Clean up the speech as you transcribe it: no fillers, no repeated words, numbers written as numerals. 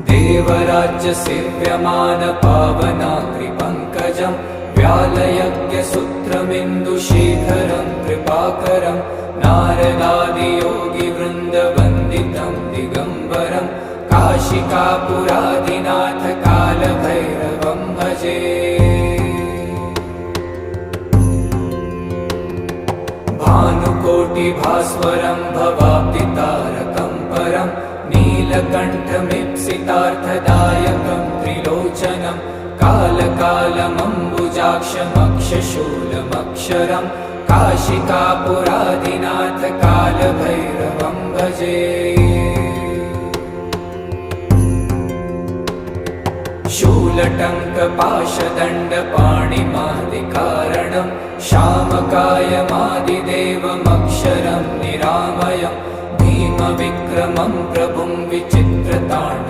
देवराज्य सेव्यमान पावनाग्रिपङ्कजं व्यालयज्ञसूत्रमिन्दुशेखरं कृपाकरं नारदादियोगिवृन्दवन्दितं दिगम्बरं काशिकापुरादिनाथ कालभैरवं भजे। भानुकोटिभास्वरं भवाब्दितारकं परं नीलकण्ठमीप्सितार्थदायकं त्रिलोचनं कालकालमम्बुजाक्षमक्षशूलमक्षरं काशिकापुरादिनाथ कालभैरवं भजे। शूलटङ्कपाशदण्डपाणिमादिकारणं शामकायमादिदेवमक्षरं निरामयं भीमविक्रमं प्रभुं विचित्रताण्डवं